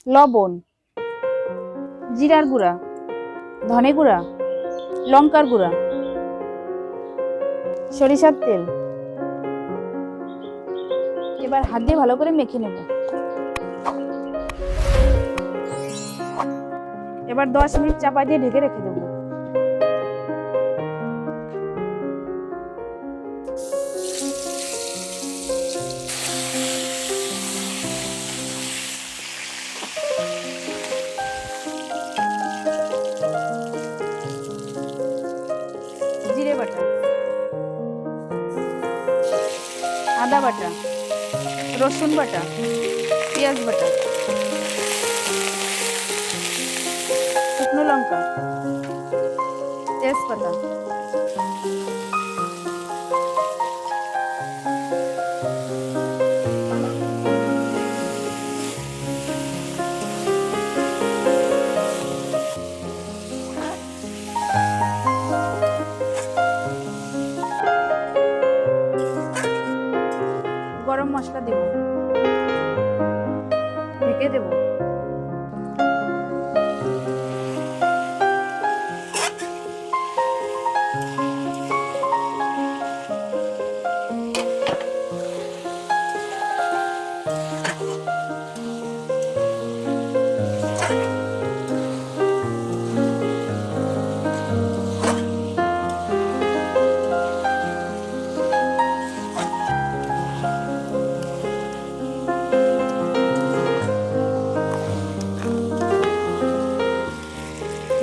লবণ, জিরার গুঁড়া, ধনে গুঁড়া, লঙ্কার গুঁড়া, সরিষার তেল। এবার হাত দিয়ে ভালো করে মেখে নেব। এবার 10 মিনিট চাপা দিয়ে ঢেকে রেখে দেবো। জিরে বাটা, আদা বাটা, রসুন বাটা, পেঁয়াজ বাটা, শুকনো লঙ্কা, তেজপাতা, গরম মশলা দেব, ঢেকে দেব।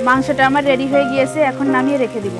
মাংসটা আমার রেডি হয়ে গিয়েছে, এখন নামিয়ে রেখে দিব।